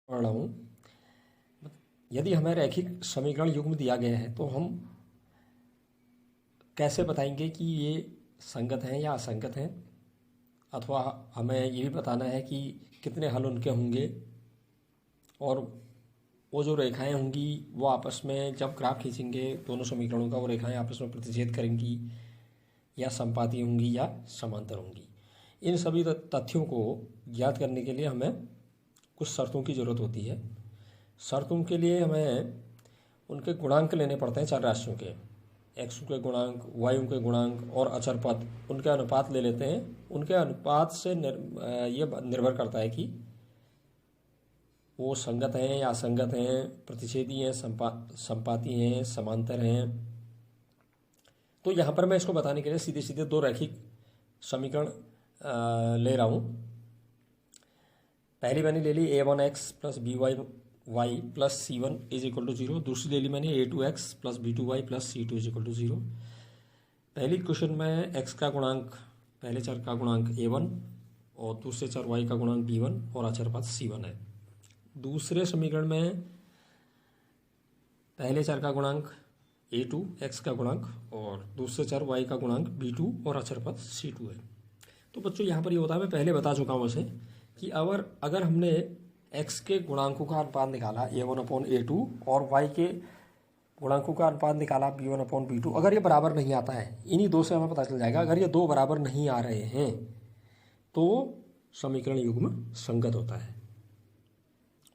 पढ़ रहा हूँ। यदि हमें रैखिक समीकरण युग्म दिया गया है तो हम कैसे बताएंगे कि ये संगत हैं या असंगत हैं, अथवा हमें ये भी बताना है कि कितने हल उनके होंगे और वो जो रेखाएं होंगी वो आपस में जब ग्राफ खींचेंगे दोनों समीकरणों का वो रेखाएं आपस में प्रतिच्छेद करेंगी या संपाती होंगी या समांतर होंगी। इन सभी तथ्यों को ज्ञात करने के लिए हमें कुछ शर्तों की ज़रूरत होती है। शर्तों के लिए हमें उनके गुणांक लेने पड़ते हैं, चार राशियों के, एक्स के गुणांक, वायु के गुणांक और अचर पद, उनके अनुपात ले लेते हैं। उनके अनुपात से ये निर्भर करता है कि वो संगत हैं या असंगत हैं, प्रतिच्छेदी हैं, संपाती हैं, समांतर हैं। तो यहाँ पर मैं इसको बताने के लिए सीधे सीधे दो रैखिक समीकरण ले रहा हूँ। पहली मैंने ले ली a1x plus by plus c1 is equal to 0। दूसरी ले ली मैंने a2x plus b2y plus c2 is equal to 0। पहली क्वेश्चन में x का गुणांक, पहले चर का गुणांक a1 और दूसरे चर y का गुणांक b1 और अचर पद c1 है। दूसरे समीकरण में पहले चर का गुणांक a2, x का गुणांक और दूसरे चर y का गुणांक b2 और अचर पद c2 है। तो बच्चों यहाँ पर ये होता है, मैं पहले बता चुका हूँ वैसे, कि अगर हमने x के गुणांकों का अनुपात निकाला a1/a2 और y के गुणांकों का अनुपात निकाला b1/b2, अगर ये बराबर नहीं आता है, इन्हीं दो से हमें पता चल जाएगा, अगर ये दो बराबर नहीं आ रहे हैं तो समीकरण युग्म संगत होता है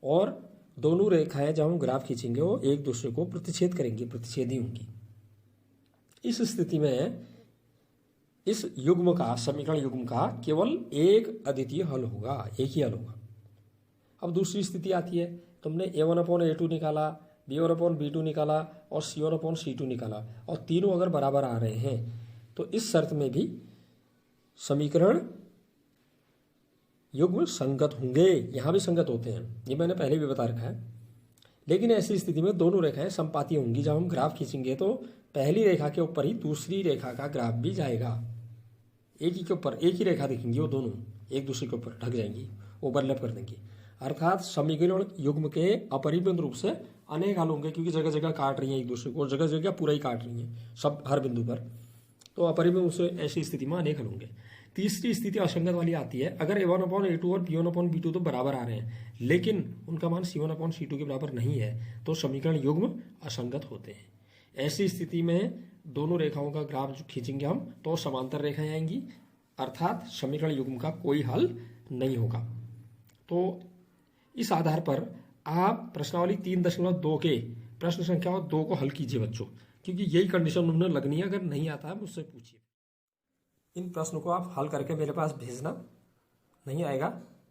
और दोनों रेखाएं जब हम ग्राफ खींचेंगे वो एक दूसरे को प्रतिच्छेद करेंगी, प्रतिच्छेदी होंगी। इस स्थिति में इस युग्म का, समीकरण युग्म का केवल एक अद्वितीय हल होगा, एक ही हल होगा। अब दूसरी स्थिति आती है, तुमने a1/a2 निकाला, b1/b2 निकाला और c1/c2 निकाला और तीनों अगर बराबर आ रहे हैं तो इस शर्त में भी समीकरण युग्म संगत होंगे। यहाँ भी संगत होते हैं, ये मैंने पहले भी बता रखा है। लेकिन ऐसी स्थिति में दोनों रेखाएं संपाती होंगी। जब हम ग्राफ खींचेंगे तो पहली रेखा के ऊपर ही दूसरी रेखा का ग्राफ भी जाएगा, एक ही के ऊपर एक ही रेखा दिखेंगी, वो दोनों एक दूसरे के ऊपर ढक जाएंगी, ओवरलैप कर देंगी। अर्थात समीकरण युग्म के अपरिमित रूप से अनेक हल होंगे, क्योंकि जगह जगह काट रही हैं एक दूसरे को और जगह जगह पूरा ही काट रही हैं सब हर बिंदु पर, तो अपरिमित रूप से ऐसी स्थिति में अनेक हल होंगे। तीसरी स्थिति असंगत वाली आती है, अगर a1/a2 और b1/b2 तो बराबर आ रहे हैं लेकिन उनका मान c1/c2 के बराबर नहीं है तो समीकरण युग्म असंगत होते हैं। ऐसी स्थिति में दोनों रेखाओं का ग्राफ जो खींचेंगे हम तो समांतर रेखाएं आएंगी, अर्थात समीकरण युग्म का कोई हल नहीं होगा। तो इस आधार पर आप प्रश्नावली 3.2 के प्रश्न संख्या 2 को हल कीजिए बच्चों, क्योंकि यही कंडीशन उन्हें लगनी है। अगर नहीं आता है मुझसे पूछिए। इन प्रश्नों को आप हल करके मेरे पास भेजना, नहीं आएगा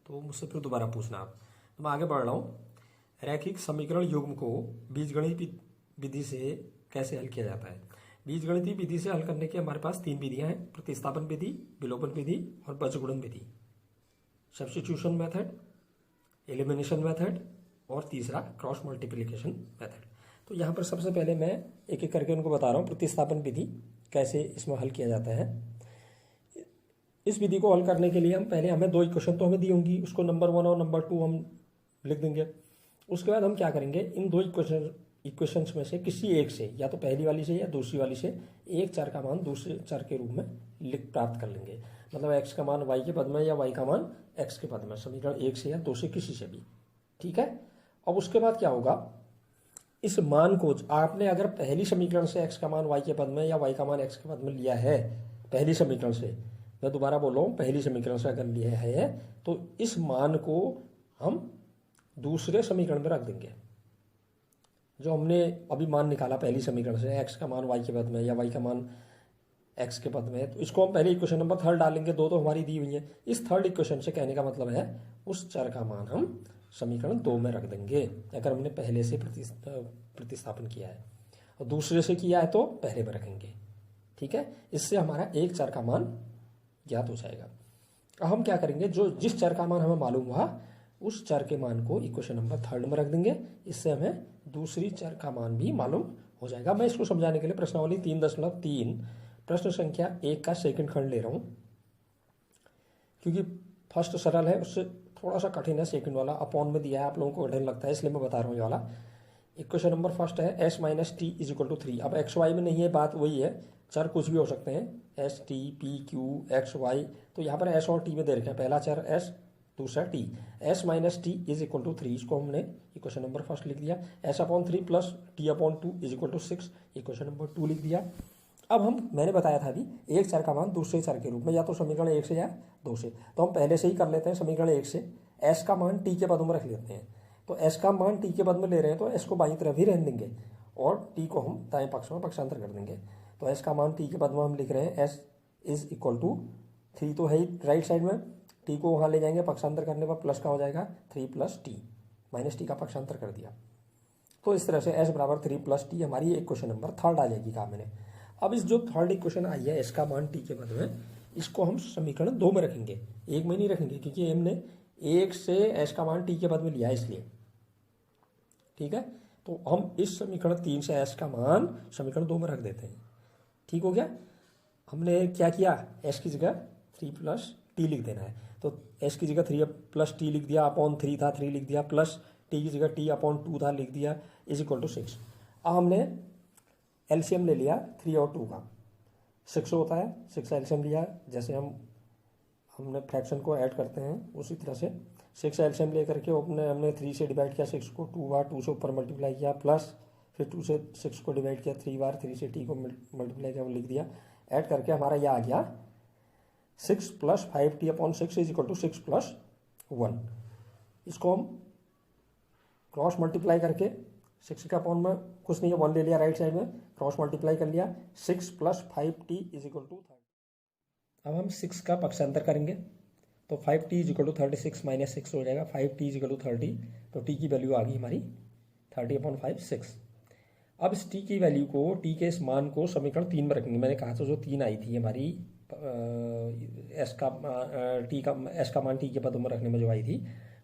तो मुझसे फिर दोबारा पूछना आप। तो मैं आगे बढ़ रहा हूँ। रैखिक समीकरण युग्म को बीजगणित विधि से कैसे हल किया जाता है। बीजगणितीय विधि से हल करने की हमारे पास तीन विधियां हैं, प्रतिस्थापन विधि, विलोपन विधि और बीजगुणन विधि, सब्स्टिट्यूशन मेथड, एलिमिनेशन मेथड और तीसरा क्रॉस मल्टीप्लिकेशन मेथड। तो यहाँ पर सबसे पहले मैं एक एक करके उनको बता रहा हूँ। प्रतिस्थापन विधि कैसे इसमें हल किया जाता है। इस विधि को हल करने के लिए हम पहले, हमें दो इक्वेशन तो हमें दी होंगी, उसको नंबर 1 और नंबर 2 हम लिख देंगे। उसके बाद हम क्या करेंगे, इन दो इक्वेशंस में से किसी एक से, या तो पहली वाली से या दूसरी वाली से, एक चर का मान दूसरे चर के रूप में प्राप्त कर लेंगे। मतलब x का मान y के पद में या y का मान x के पद में, समीकरण 1 से या 2 से किसी से भी, ठीक है। अब उसके बाद क्या होगा, इस मान को आपने अगर पहली समीकरण से x का मान y के पद में या y का मान x के पद में लिया है, पहली समीकरण से, मैं दोबारा बोल रहा हूँ, पहली समीकरण से अगर लिया है तो इस मान को हम दूसरे समीकरण में रख देंगे। जो हमने अभी मान निकाला पहली समीकरण से, x का मान y के पद में या y का मान x के पद में, तो इसको हम पहले इक्वेशन नंबर 3 डालेंगे। दो तो हमारी दी हुई है। इस थर्ड इक्वेशन से कहने का मतलब है उस चर का मान हम समीकरण 2 में रख देंगे, अगर हमने पहले से प्रतिस्थापन किया है, और दूसरे से किया है तो पहले में रखेंगे, ठीक है। इससे हमारा एक चर का मान ज्ञात हो जाएगा। अब हम क्या करेंगे, जो जिस चर का मान हमें मालूम हुआ उस चर के मान को इक्वेशन नंबर 3 में रख देंगे। इससे हमें दूसरी चर का मान भी मालूम हो जाएगा। मैं इसको समझाने के लिए प्रश्नावली 3.3 प्रश्न संख्या 1 का सेकंड खंड ले रहा हूँ, क्योंकि फर्स्ट सरल है, उससे थोड़ा सा कठिन है सेकंड वाला, अपॉन में दिया है, आप लोगों को कठिन लगता है इसलिए मैं बता रहा हूँ ये वाला। इक्वेशन नंबर फर्स्ट है S minus T is equal to 3। अब एक्स वाई में नहीं है, बात वही है, चर कुछ भी हो सकते हैं, S T P Q X Y. तो यहाँ पर एस और टी में दे रखे हैं, पहला चर एस दूसरा T. S minus T is equal to 3, इसको हमने इक्वेशन नंबर फर्स्ट लिख दिया। S upon 3 plus T upon 2 is equal to 6, equation number 2 लिख दिया। अब मैंने बताया था अभी एक चर का मान दूसरे चर के रूप में, या तो समीकरण 1 से या 2 से, तो हम पहले से ही कर लेते हैं समीकरण 1 से। एस का मान टी के पदों में रख लेते हैं, तो एस का मान टी के पद में ले रहे हैं तो एस को बाईं तरफ ही रहने देंगे और टी को हम दाएं पक्ष में पक्षांतर कर देंगे। तो एस का मान टी के पद में हम लिख रहे हैं एस इज इक्वल टू 3 तो है ही राइट साइड में, टी को वहाँ ले जाएंगे, पक्षांतर करने पर प्लस का हो जाएगा 3 प्लस टी, माइनस टी का पक्षांतर कर दिया। तो इस तरह से एस बराबर 3 प्लस टी हमारी एक क्वेश्चन नंबर थर्ड आ जाएगी कहा मैंने। अब इस जो थर्ड इक्वेशन आई है एस का मान टी के पद में, इसको हम समीकरण 2 में रखेंगे, 1 में नहीं रखेंगे, क्योंकि हमने 1 से एस का मान टी के पद में लिया है इसलिए। ठीक है, तो हम इस समीकरण 3 से एस का मान समीकरण 2 में रख देते हैं। ठीक हो गया, हमने क्या किया, एस की जगह 3 प्लस टी लिख देना है, तो एस की जगह 3 प्लस टी लिख दिया, अपॉन 3 था 3 लिख दिया, प्लस टी की जगह टी अपॉन 2 था लिख दिया, इज इक्वल टू 6। अब हमने एलसीएम ले लिया 3 और 2 का, 6 होता है, 6 एलसीएम लिया, जैसे हमने फ्रैक्शन को ऐड करते हैं उसी तरह से 6 एलसीएम ले करके हमने 3 से डिवाइड किया 6 को, 2 बार 2 से ऊपर मल्टीप्लाई किया, प्लस फिर 2 से 6 को डिवाइड किया 3 बार, 3 से टी को मल्टीप्लाई किया, लिख दिया, ऐड करके हमारा यह आ गया 6 plus 5t upon 6 is equal to 6 plus 1। इसको हम क्रॉस मल्टीप्लाई करके 6 के अपॉन में कुछ नहीं है 1 ले लिया राइट साइड में, क्रॉस मल्टीप्लाई कर लिया, 6 plus 5t is equal to 30। अब हम 6 का पक्षांतर करेंगे तो 5t is equal to 36 minus 6 हो जाएगा, 5t इज इक्वल टू 30, तो t की वैल्यू आ गई हमारी 30 अपॉन 5 6। अब इस t की वैल्यू को, t के इस मान को समीकरण 3 में रखेंगे। मैंने कहा था जो 3 आई थी हमारी एस का एस का मान टी के पदों में रखने में जो आई थी,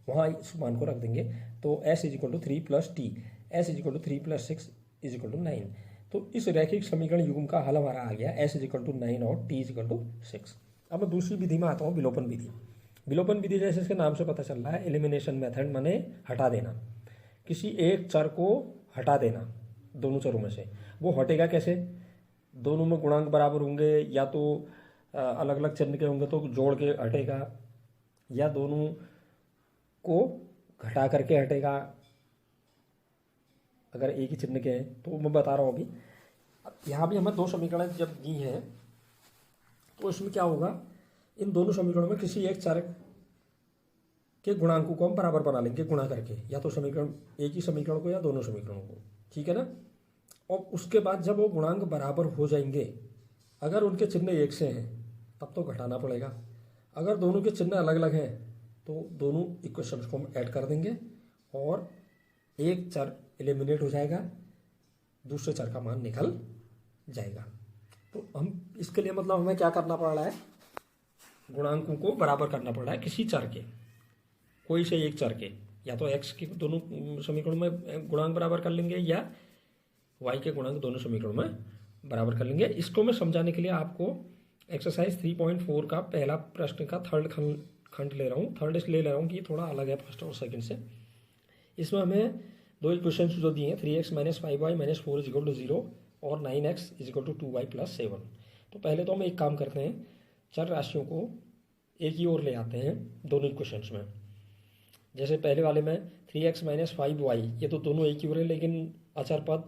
वहाँ इस मान को रख देंगे। तो S is equal to 3 plus T, S is equal to 3 plus 6 is equal to 9। तो इस रैखिक समीकरण युग्म का हल हमारा आ गया एस इज इक्वल टू 9 और टी इज इक्वल टू 6। अब मैं दूसरी विधि में आता हूँ, विलोपन विधि। विलोपन विधि जैसे इसके नाम से पता चल रहा है, एलिमिनेशन मेथड, माने हटा देना, किसी एक चर को हटा देना दोनों चरों में से। वो हटेगा कैसे, दोनों में गुणांक बराबर होंगे, या तो अलग अलग चिन्ह के होंगे तो जोड़ के हटेगा, या दोनों को घटा करके हटेगा अगर एक ही चिन्ह के हैं। तो मैं बता रहा हूँ अभी। यहाँ भी हमें 2 समीकरण जब दी हैं तो इसमें क्या होगा, इन दोनों समीकरणों में किसी एक चर के गुणांकों को हम बराबर बना लेंगे गुणा करके, या तो समीकरण एक ही समीकरण को या दोनों समीकरणों को। ठीक है ना, और उसके बाद जब वो गुणांक बराबर हो जाएंगे, अगर उनके चिन्ह एक से हैं तब तो घटाना पड़ेगा, अगर दोनों के चिन्ह अलग अलग हैं तो दोनों इक्वेशंस को हम ऐड कर देंगे और एक चर एलिमिनेट हो जाएगा, दूसरे चर का मान निकल जाएगा। तो हम इसके लिए मतलब हमें क्या करना पड़ रहा है, गुणांकों को बराबर करना पड़ रहा है किसी चर के, कोई से एक चर के, या तो एक्स के दोनों समीकरणों में गुणांक बराबर कर लेंगे या वाई के गुणांक दोनों समीकरणों में बराबर कर लेंगे। इसको मैं समझाने के लिए आपको एक्सरसाइज 3.4 का पहला प्रश्न का थर्ड खंड ले रहा हूँ। थर्ड इसलिए ले रहा हूँ कि थोड़ा अलग है फर्स्ट और सेकंड से। इसमें हमें 2 इक्वेशन जो दिए हैं, 3x minus 5y minus 4 is equal to 0 और 9x is equal to 2y plus 7। तो पहले तो हम एक काम करते हैं, चर राशियों को एक ही ओर ले आते हैं दोनों इक्वेशंस में। जैसे पहले वाले में 3x माइनस 5y, ये तो दोनों एक ही ओर है, लेकिन अचर पद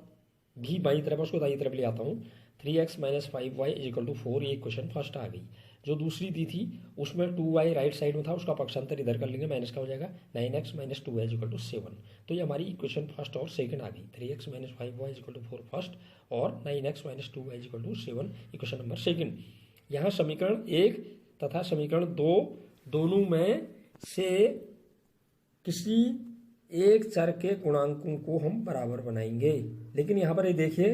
भी बाई तरफ, उसको दाई तरफ ले आता हूँ। 3x minus 5y is equal to 4, ये इक्वेशन फर्स्ट आ गई। जो दूसरी दी थी उसमें 2y राइट साइड में था, उसका पक्षांतर इधर कर लेंगे, माइनस का हो जाएगा 9x minus 2y is equal to 7। तो ये हमारी इक्वेशन फर्स्ट और सेकंड आ गई, 3x minus 5y is equal to 4 first और 9x minus 2y is equal to 7 equation number second. यहाँ समीकरण 1 तथा समीकरण 2 दोनों में से किसी एक चर के गुणांकों को हम बराबर बनाएंगे। लेकिन यहाँ पर ये देखिए,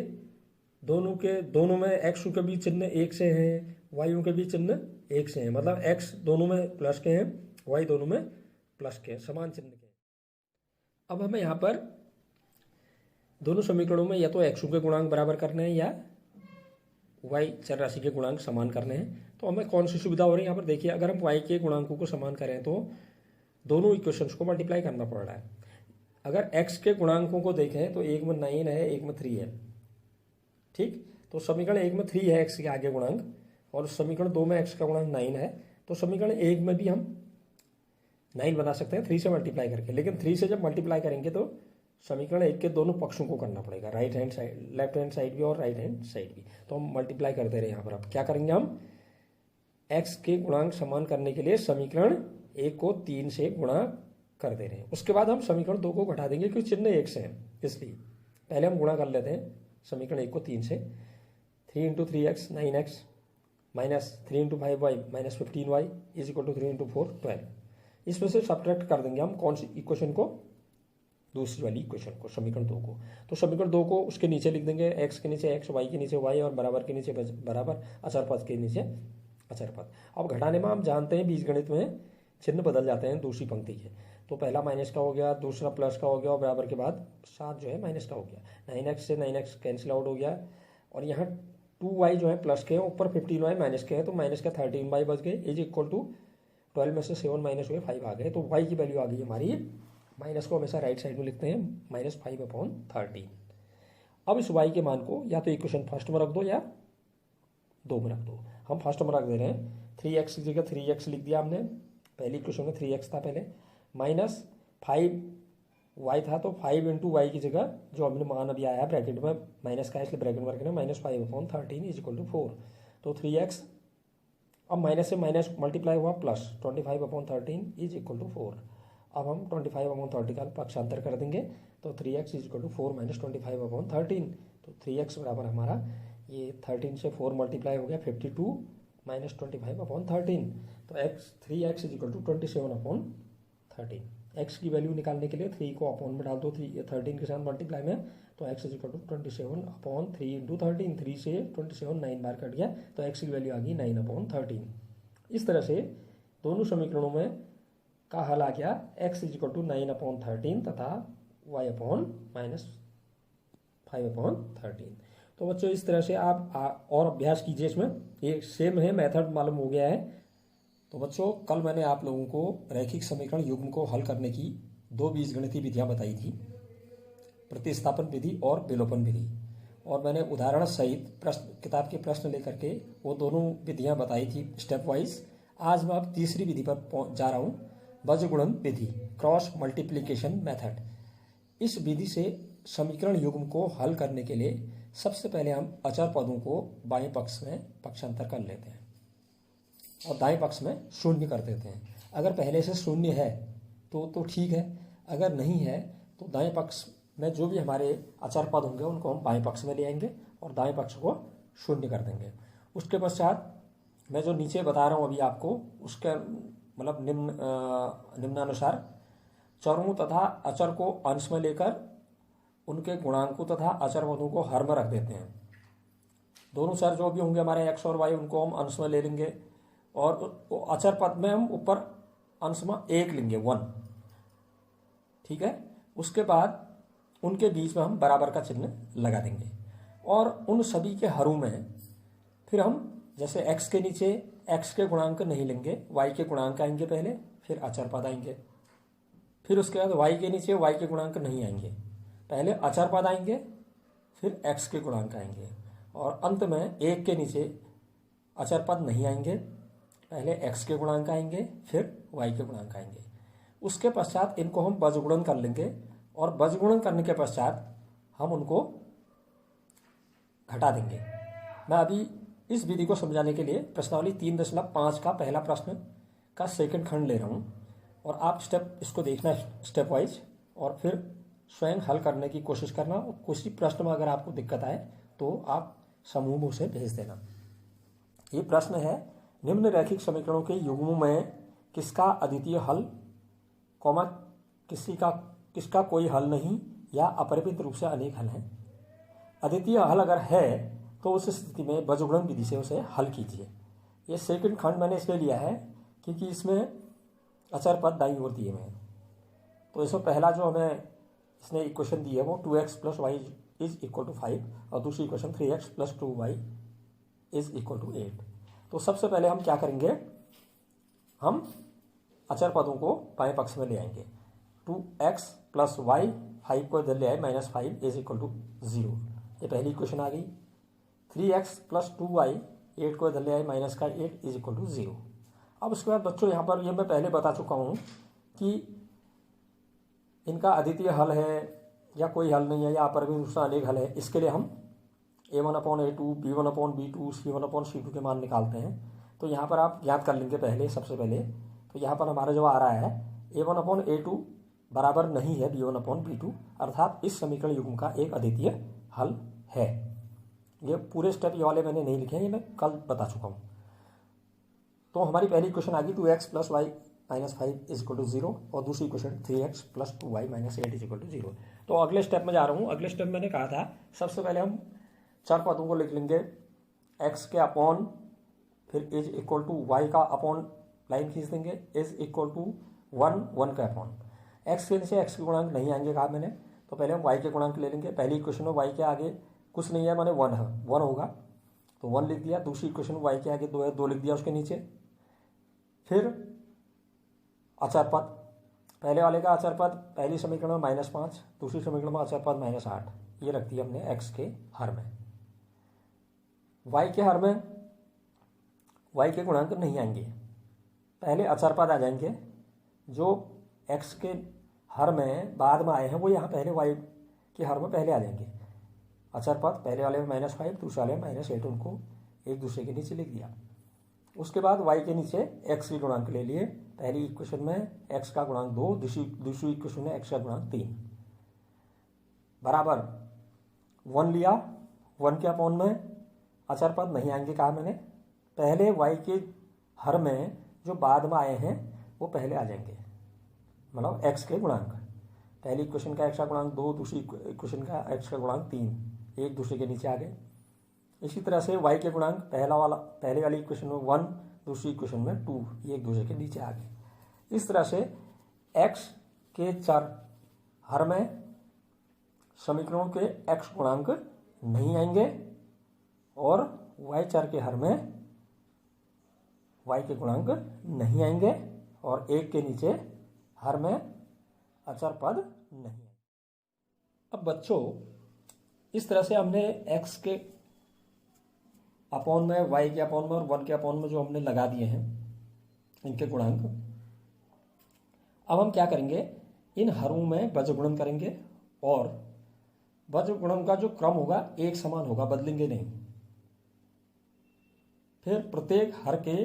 दोनों में एक्स के भी चिन्ह एक से हैं, वाई के भी चिन्ह एक से हैं, मतलब एक्स दोनों में प्लस के हैं, वाई दोनों में प्लस के हैं, समान चिन्ह के हैं। अब हमें यहाँ पर दोनों समीकरणों में या तो एक्स के गुणांक बराबर करने हैं या वाई चर राशि के गुणांक समान करने हैं। तो हमें कौन सी सुविधा हो रही है यहाँ पर देखिए, अगर हम वाई के गुणांकों को समान करें तो दोनों इक्वेशंस को मल्टीप्लाई करना पड़ रहा है। अगर x के गुणांकों को देखें तो एक में 9 है, एक में 3 है, ठीक। तो समीकरण 1 में 3 है x के आगे गुणांक, और समीकरण 2 में x का गुणांक 9 है। तो समीकरण 1 में भी हम 9 बना सकते हैं 3 से मल्टीप्लाई करके, लेकिन 3 से जब मल्टीप्लाई करेंगे तो समीकरण 1 के दोनों पक्षों को करना पड़ेगा, right hand side, left hand side भी और राइट हैंड साइड भी। तो हम मल्टीप्लाई करते रहे। यहाँ पर अब क्या करेंगे, हम x के गुणांक समान करने के लिए समीकरण 1 को 3 से गुणा कर दे रहे हैं। उसके बाद हम समीकरण 2 को घटा देंगे क्योंकि चिन्ह 1 से है, इसलिए पहले हम गुणा कर लेते हैं समीकरण 1 को 3 से। 3 × 3x 9x minus 3 × 5y minus 15y is equal to 3 × 4 12। इसमें से सब्ट्रैक्ट कर देंगे हम कौन सी इक्वेशन को, दूसरी वाली इक्वेशन को, समीकरण 2 को। तो समीकरण 2 को उसके नीचे लिख देंगे, x के नीचे x, y के नीचे y और बराबर के नीचे बराबर, अचर पद के नीचे अचर पद। अब घटाने में हम जानते हैं बीजगणित में चिन्ह बदल जाते हैं दूसरी पंक्ति के। तो पहला माइनस का हो गया, दूसरा प्लस का हो गया और बराबर के बाद 7 जो है माइनस का हो गया। 9x से 9x कैंसिल आउट हो गया और यहाँ 2y जो है प्लस के हैं, ऊपर 15y माइनस के हैं, तो माइनस का 13y बच गए इज इक्वल टू 12 में से 7 माइनस हुए 5 आ गए। तो y की वैल्यू आ गई हमारी, माइनस को हमेशा राइट साइड में लिखते हैं, -5/13। अब इस y के मान को या तो इक्वेशन फर्स्ट में रख दो या 2 में रख दो। हम फर्स्ट में रख दे रहे हैं, 3x की जगह 3x लिख दिया हमने, पहली इक्वेशन में 3x था पहले, माइनस 5y था तो 5 × y की जगह जो हमने मान अभी आया ब्रैकेट में माइनस का है इसलिए ब्रैकेट में रखना, -5/13 इज इक्वल टू 4। तो 3x, अब माइनस से माइनस मल्टीप्लाई हुआ प्लस 25/13 इज इक्वल टू 4। अब हम 25/30 का पक्षांतर कर देंगे तो 3x इज इक्वल टू 4 - 25/13। तो 3x बराबर हमारा ये 13 से 4 मल्टीप्लाई हो गया 52 - 25/13। तो 3x is equal to 27/13। x की वैल्यू निकालने के लिए 3 को अपॉन में डाल दो, 13 के साथ मल्टीप्लाई में, तो x इज इक्वल टू 27/3 × 13। 3 से 27 9 बार कट गया तो x की वैल्यू आ गई 9/13। इस तरह से दोनों समीकरणों में का हल आ गया x इज इक्वल टू 9/13 तथा y अपॉन -5/13। तो बच्चों इस तरह से आप और अभ्यास कीजिए, इसमें ये सेम है, मेथड मालूम हो गया है। तो बच्चों कल मैंने आप लोगों को रैखिक समीकरण युग्म को हल करने की 2 बीजगणितीय विधियां बताई थी, प्रतिस्थापन विधि और विलोपन विधि, और मैंने उदाहरण सहित प्रश्न, किताब के प्रश्न लेकर के वो दोनों विधियां बताई थी स्टेप वाइज। आज मैं अब तीसरी विधि पर जा रहा हूँ, बीजगुणन विधि, क्रॉस मल्टीप्लिकेशन मेथड। इस विधि से समीकरण युग्म को हल करने के लिए सबसे पहले हम अचर पदों को बाएं पक्ष में पक्षांतर कर लेते हैं और दाएं पक्ष में शून्य कर देते हैं। अगर पहले से शून्य है तो ठीक है, अगर नहीं है तो दाएं पक्ष में जो भी हमारे अचर पद होंगे उनको हम बाएं पक्ष में ले आएंगे और दाएं पक्ष को शून्य कर देंगे। उसके पश्चात मैं जो नीचे बता रहा हूँ अभी आपको, उसके मतलब निम्नानुसार चरों तथा अचर को अंश में लेकर उनके गुणांकों तथा अचर पदों को हर में रख देते हैं। दोनों चर जो भी होंगे हमारे x और y उनको हम अंश में ले लेंगे और अचर पद में हम ऊपर अंश में 1 लेंगे, 1, ठीक है। उसके बाद उनके बीच में हम बराबर का चिन्ह लगा देंगे और उन सभी के हरों में फिर हम जैसे x के नीचे x के गुणांक नहीं लेंगे, y के गुणांक आएंगे पहले, फिर अचर पद आएंगे, फिर उसके बाद y के नीचे y के गुणांक नहीं आएंगे, पहले अचर पद आएंगे, फिर x के गुणांक आएंगे और अंत में 1 के नीचे अचर पद नहीं आएंगे, पहले x के गुणांक आएंगे, फिर y के गुणांक आएंगे। उसके पश्चात इनको हम बीजगुणन कर लेंगे और बीजगुणन करने के पश्चात हम उनको घटा देंगे। मैं अभी इस विधि को समझाने के लिए प्रश्नावली 3.5 का पहला प्रश्न का सेकंड खंड ले रहा हूँ और आप इसको देखना स्टेप वाइज और फिर स्वयं हल करने की कोशिश करना। किसी प्रश्न में अगर आपको दिक्कत आए तो आप समूह में उसे भेज देना। ये प्रश्न है, निम्न रैखिक समीकरणों के युग्मों में किसका अद्वितीय हल, कॉमा किसका कोई हल नहीं या अपरिमित रूप से अनेक हल हैं। अद्वितीय हल अगर है तो उस स्थिति में बीजगुणन विधि से उसे हल कीजिए। ये सेकंड खंड मैंने इसलिए लिया है क्योंकि इसमें अचर पद दाईं ओर दिए हुए हैं। तो इसमें पहला जो हमें इसने इक्वेशन दी है वो 2x + y is equal to 5 और दूसरी equation 3x + 2y is equal to 8। तो सबसे पहले हम क्या करेंगे, हम अचर पदों को बाएं पक्ष में ले आएंगे। 2x प्लस वाई, 5 को इधर ले आए, -5 इज इक्वल टू 0। ये पहली इक्वेशन आ गई। 3x प्लस 2y, 8 को इधर ले आए, -8 इज इक्वल टू 0। अब उसके बाद बच्चों यहाँ पर ये मैं पहले बता चुका हूँ कि इनका अद्वितीय हल है या कोई हल नहीं है या अपरिमेय अनेक हल है। इसके लिए हम a1/a2, b1/b2, c1/c2 के मान निकालते हैं। तो यहाँ पर आप याद कर लेंगे पहले, सबसे पहले तो यहाँ पर हमारा जो आ रहा है a1/a2 बराबर नहीं है b1/b2, अर्थात इस समीकरण युग्म का एक अद्वितीय हल है। ये पूरे स्टेप ये वाले मैंने नहीं लिखे हैं, ये मैं कल बता चुका हूँ। तो हमारी पहली क्वेश्चन आ गई 2x plus Y -5 is equal to 0 और दूसरी question 3x plus 2y -8 is equal to 0। तो अगले स्टेप में जा रहा हूँ। अगले स्टेप मैंने कहा था सबसे पहले हम चार पदों को लिख लेंगे, x के अपॉन, फिर इज इक्वल टू वाई का अपॉन लाइन खींच देंगे, इज इक्वल टू 1 का अपॉन। x के नीचे x के गुणांक नहीं आएंगे कहा मैंने, तो पहले हम y के गुणांक ले लेंगे। पहली इक्वेशन में y के आगे कुछ नहीं है, माने 1 है, 1 होगा तो 1 लिख दिया। दूसरी इक्वेशन y के आगे 2 है, 2 लिख दिया उसके नीचे। फिर अचर पद, पहले वाले का अचर पद पहली समीकरण में -5, दूसरी समीकरण में अचर पद -8, ये रख दिया हमने x के हर में। y के हर में y के गुणांक नहीं आएंगे, पहले अचर पद आ जाएंगे। जो x के हर में बाद में आए हैं वो यहाँ पहले y के हर में पहले आ जाएंगे। अचर पद पहले वाले में -5, दूसरे वाले में -8, उनको एक दूसरे के नीचे लिख दिया। उसके बाद y के नीचे x के गुणांक ले लिए। पहली इक्वेशन में x का गुणांक 2, दूसरी इक्वेशन में x का गुणांक 3 बराबर 1 लिया। 1 के अपॉन में अचर पद नहीं आएंगे कहा मैंने, पहले y के हर में जो बाद में आए हैं वो पहले आ जाएंगे, मतलब x के गुणांक। पहली इक्वेशन का x का गुणांक 2, दूसरी इक्वेशन का x का गुणांक 3, एक दूसरे के नीचे आ गए। इसी तरह से y के गुणांक पहले वाली इक्वेशन में 1, दूसरी इक्वेशन में 2, ये एक दूसरे के नीचे आ गए। इस तरह से x के चर हर में समीकरणों के x गुणांक नहीं आएंगे और y चर के हर में y के गुणांक नहीं आएंगे और एक के नीचे हर में अचर पद नहीं आएंगे। अब बच्चों इस तरह से हमने x के अपॉन में, y के अपॉन में और 1 के अपॉन में जो हमने लगा दिए हैं इनके गुणांक, अब हम क्या करेंगे, इन हरों में बज्रगुणन करेंगे और बज्रगुणन का जो क्रम होगा एक समान होगा, बदलेंगे नहीं। फिर प्रत्येक हर के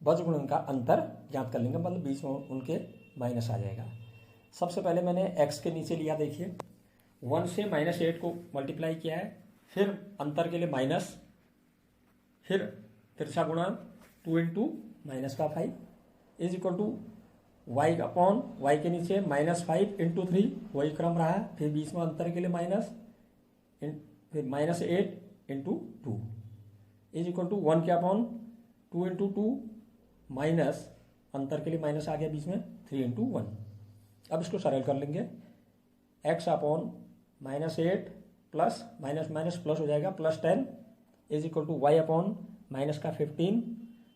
बज्रगुणन का अंतर ज्ञात कर लेंगे, मतलब बीच में उनके माइनस आ जाएगा। सबसे पहले मैंने x के नीचे लिया, देखिए 1 से -8 को मल्टीप्लाई किया है, फिर अंतर के लिए माइनस, फिर तिरछा गुणांक 2 into -5 is equal to y upon y के नीचे -5 इंटू 3, वही क्रम रहा। फिर बीच में अंतर के लिए माइनस, फिर -8 इंटू 2 इज इक्वल टू 1 के अपॉन 2 इंटू 2 माइनस अंतर के लिए माइनस आ गया बीच में 3 इंटू 1। अब इसको सरल कर लेंगे, x upon -8 plus minus plus हो जाएगा +10 is equal to y upon minus का 15,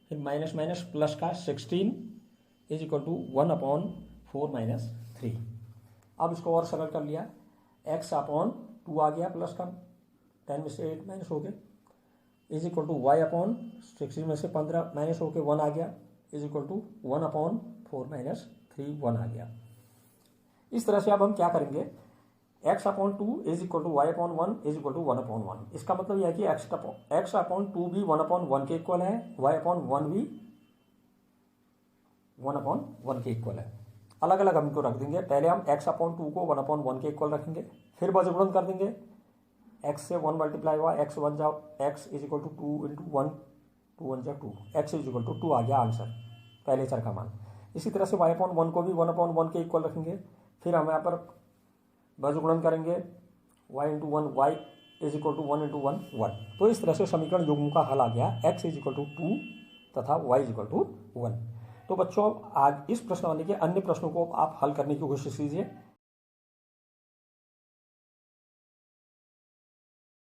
फिर माइनस प्लस का 16 इज इक्वल टू 1 अपॉन 4 - 3। अब इसको और सरल कर लिया, x अपॉन 2 आ गया प्लस का 10 में से 8 माइनस हो गए is equal to y upon 16 में से 15 माइनस होके 1 आ गया इज इक्वल टू 1 अपॉन 4 - 3, 1 आ गया। इस तरह से अब हम क्या करेंगे, x upon 2 is equal to y upon 1 is equal to 1 upon 1। इसका मतलब यह है कि x अपॉन 2 भी 1 अपॉन 1 के इक्वल है, y अपॉन 1 भी 1 अपॉन 1 के इक्वल है। अलग अलग हम इनको रख देंगे। पहले हम x अपॉन 2 को 1 अपॉन 1 के इक्वल रखेंगे, फिर बज्रगुणन कर देंगे, x से 1 मल्टीप्लाई हुआ, x 1 जाओ, x is equal to 2 into 1, 2 1 जा 2, x इज इक्वल टू 2 आ गया आंसर, पहले चर का मान। इसी तरह से y अपॉन 1 को भी 1 अपॉन 1 के इक्वल रखेंगे, फिर हम यहाँ पर बज्रगुणन करेंगे, y into 1, y is equal to 1 into 1, 1। तो इस तरह से समीकरण युग्म का हल आ गया, x इज इक्वल टू 2 तथा y इज इक्वल टू 1। तो बच्चों आज इस प्रश्नावली के अन्य प्रश्नों को आप हल करने की कोशिश कीजिए।